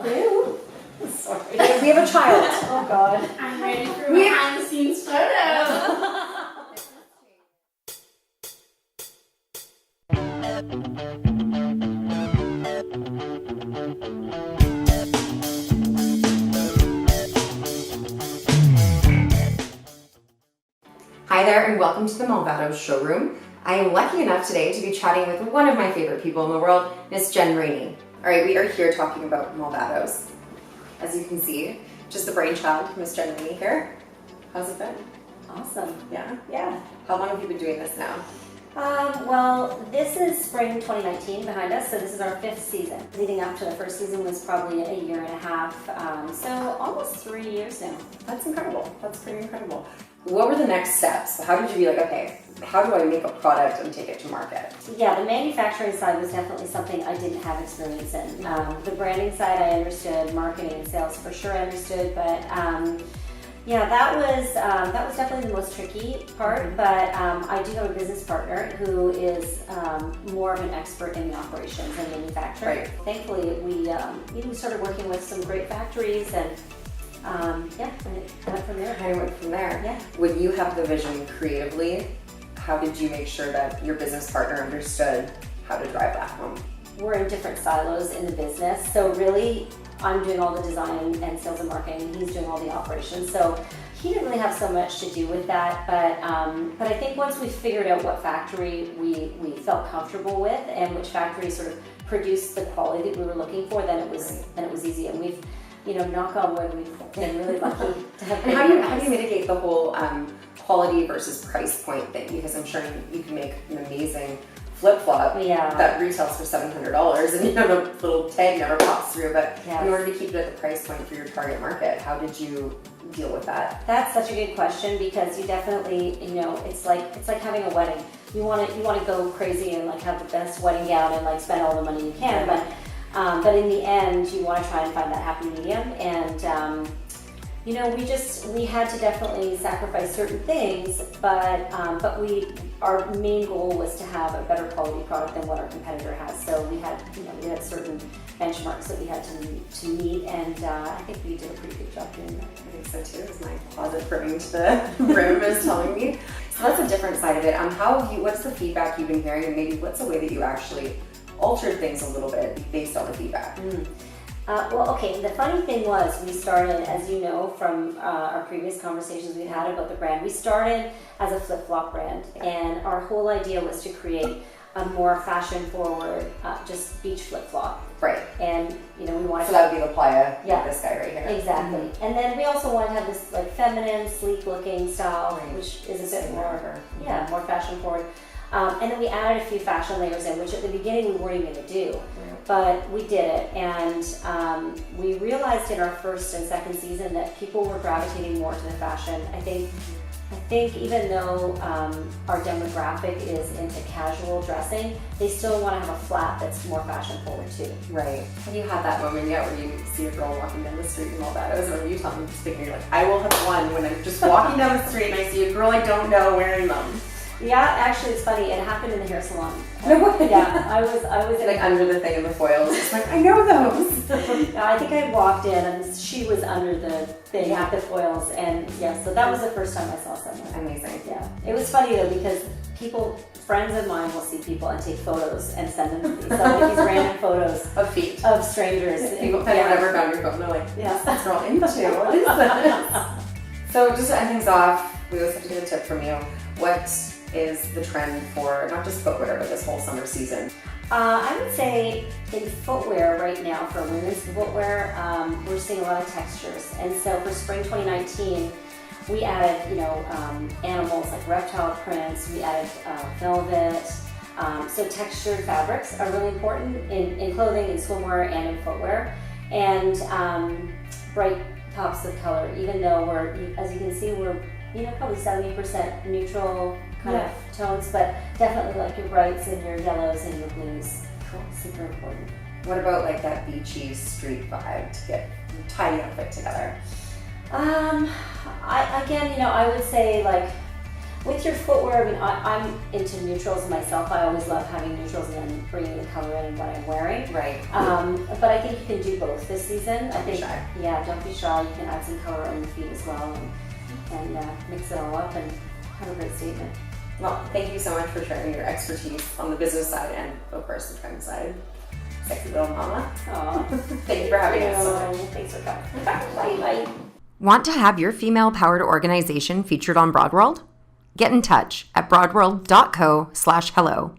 Ew. Sorry. We have a child. Oh God. I'm ready for behind the scenes photo. Hi there and welcome to the Malvados showroom. I am lucky enough today to be chatting with one of my favorite people in the world, Miss Jen Rainnie. All right, we are here talking about Malvados. As you can see, just the brainchild of Miss Jen Rainnie here. How's it been? Awesome. Yeah? Yeah. How long have you been doing this now? Well, this is spring 2019 behind us, so this is our 5th season. Leading up to the first season was probably a year and a half, so almost 3 years now. That's incredible. That's pretty incredible. What were the next steps? How did you be like, okay, how do I make a product and take it to market? Yeah, the manufacturing side was definitely something I didn't have experience in. The branding side I understood, marketing and sales for sure I understood, but yeah, that was definitely the most tricky part, but I do have a business partner who is more of an expert in the operations and manufacturing. Right. Thankfully, we started working with some great factories and yeah, and it went from there. Kind of went from there. Yeah. When you have the vision creatively, how did you make sure that your business partner understood how to drive that home? We're in different silos in the business, so really I'm doing all the design and sales and marketing, he's doing all the operations, so he didn't really have so much to do with that, but I think once we figured out what factory we felt comfortable with and which factory sort of produced the quality that we were looking for, then it was easy, and we've, knock on wood, we've been really lucky to have. And how do you mitigate the whole quality versus price point thing? Because I'm sure you can make an amazing flip-flop that retails for $700 and the little tag never pops through, but in order to keep it at the price point for your target market, how did you deal with that? That's such a good question, because you definitely, it's like having a wedding. You want to go crazy and like have the best wedding gown and like spend all the money you can, but in the end you want to try and find that happy medium, and we had to definitely sacrifice certain things, but our main goal was to have a better quality product than what our competitor has. So we had certain benchmarks that we had to meet, and I think we did a pretty good job doing that. I think so too, as my closet brimming to the rim is telling me. So that's a different side of it. What's the feedback you've been hearing, and maybe what's the way that you actually altered things a little bit based on the feedback? Well, okay, the funny thing was we started, as you know from our previous conversations we had about the brand, we started as a flip-flop brand, and our whole idea was to create a more fashion-forward, just beach flip-flop. Right. And, we wanted So that would be the playa, yeah, this guy right here. Exactly. Mm-hmm. And then we also wanted to have this like feminine, sleek-looking style, which is a bit more fashion-forward. And then we added a few fashion layers in, which at the beginning we weren't even going to do, but we did it, and we realized in our first and second season that people were gravitating more to the fashion. I think even though our demographic is into casual dressing, they still want to have a flat that's more fashion forward too. Right. Have you had that moment yet where you see a girl walking down the street in Malvados, or you tell me just thinking, you're like, I will have one when I'm just walking down the street and I see a girl I don't know wearing them? Yeah, actually, it's funny. It happened in the hair salon. No way. Yeah, I was like under the thing in the foils. It's like, I know those. I think I walked in and she was under the thing with the foils, and so that was the first time I saw someone. Amazing. Yeah, it was funny though, because friends of mine will see people and take photos and send them to me. So like these random photos of feet of strangers. People have never found your phone. They're like, yes, that's girl into. What is this? So just to end things off, we always have to get a tip from you. What is the trend for not just footwear, but this whole summer season? I would say in footwear right now, for women's footwear, we're seeing a lot of textures. And so for spring 2019, we added, animals like reptile prints, we added velvet. So textured fabrics are really important in clothing, in swimwear, and in footwear. And bright pops of color, even though we're, as you can see, we're probably 70% neutral kind of tones, but definitely like your brights and your yellows and your blues. Cool. Super important. What about like that beachy street vibe to get a tidy outfit together? I would say like With your footwear, I mean, I'm into neutrals myself. I always love having neutrals and then bringing the color in and what I'm wearing. Right. But I think you can do both this season. Don't be shy. Yeah, don't be shy. You can add some color on your feet as well and mix it all up and have a great statement. Well, thank you so much for sharing your expertise on the business side and, of course, the trend side. Sexy little mama. Aw. Thank you for having us. Thanks for coming. Bye. Want to have your female-powered organization featured on Broadworld? Get in touch at broadworld.co/hello.